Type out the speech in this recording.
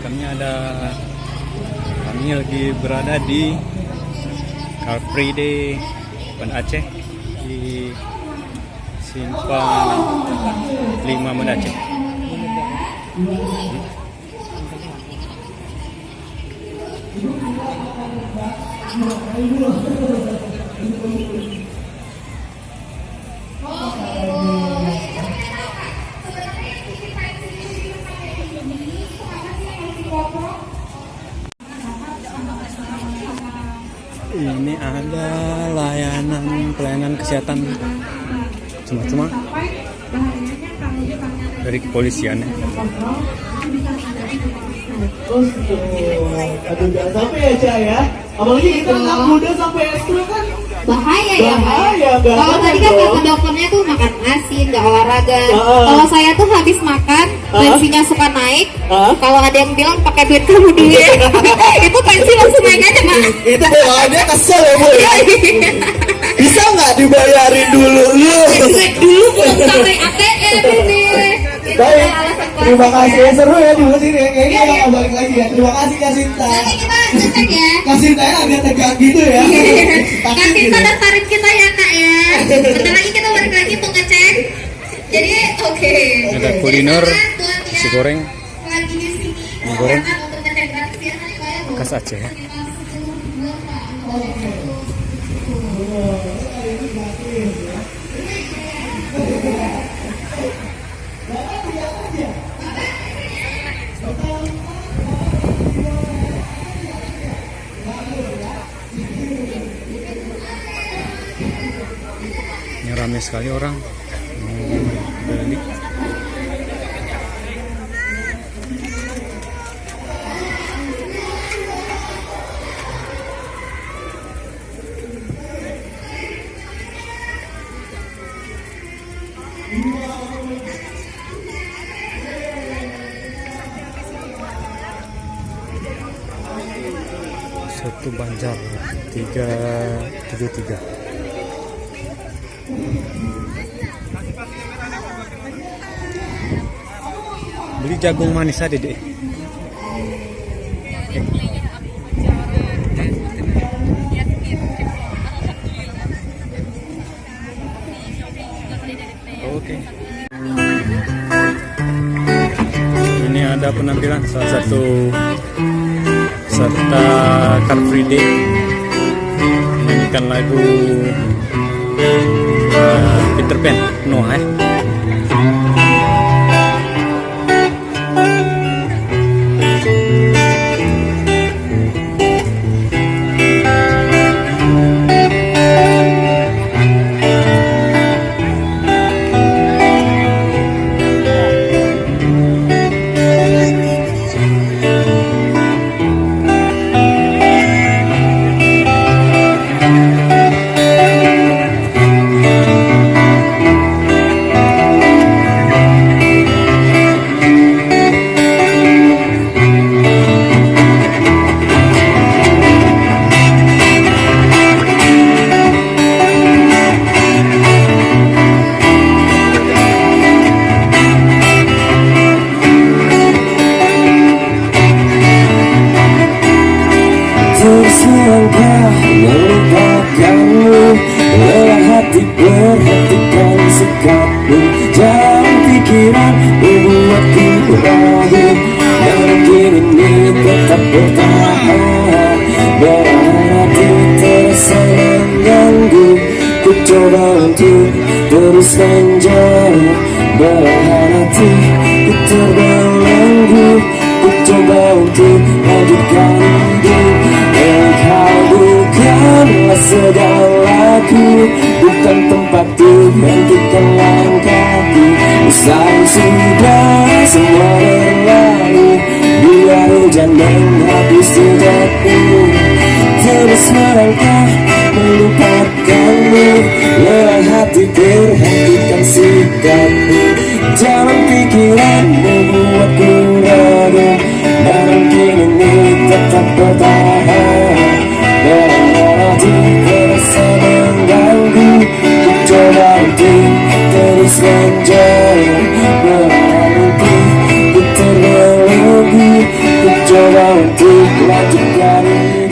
Kami lagi berada di Car Free Day Banda Aceh di Simpang 5 Banda Aceh. Ini ada pelayanan kesehatan cuma dari kepolisian. Aduh, jangan sampai ya Cak ya. Apalagi kita anak muda sampai ekstrim kan bahaya ya Pak. Bahaya, Kalau tadi kan kata dokternya tuh makan asin, nggak olahraga. Kalau saya tuh habis makan tensinya suka naik. Kalau ada yang bilang pakai duit kamu dulu ya, itu tensi langsung naik aja Pak. itu bawaannya kesel ya Bu ya. Bisa nggak dibayarin dulu lu? Dulu belum sampai ATM ini. Baik, terima kasih ya, seru ya di sini ya. Kayaknya nggak balik lagi ya. Terima kasih Kak Sinta. Nanti kita ngecek ya. Kak Sinta agak tegang gitu ya. Kak Sinta daftarin kita ya Kak ya. Bentar lagi kita balik lagi untuk ngecek. Jadi oke. Ada kuliner nasi goreng, Lagi di sini. mie goreng Untuk ngecek gratis ya. khas Aceh. Ini ramai sekali orang beli. Soto Banjar 373. Beli jagung manis aja deh. Oke. Ini ada penampilan salah satu peserta Car Free Day menyanyikan lagu Peter Pan Noah. Selangkah melupakanmu, lelah hati perhatikan sikapmu. Jangan pikiran membuatku ragu, dan kini ini tetap bertahan. Berhati terasa mengganggu, ku coba untuk terus menjauh. Berhati ku terbelenggu, ku coba untuk lanjutkan hidup. Engkau bukanlah segalaku, bukan tempat hentikan langkahku. Usai sudah semua berlalu, biar hujan menghapus jejakku. Terus melangkah melupakanmu, lelah hati berhentikan sikapmu. Jangan pikiran membuatku ragu, dan kini ini tetap bertahan. Berhati terasa mengganggu, ku coba untuk terus menjauh. Berhenti ku terbelenggu, ku coba untuk lanjutkan ini.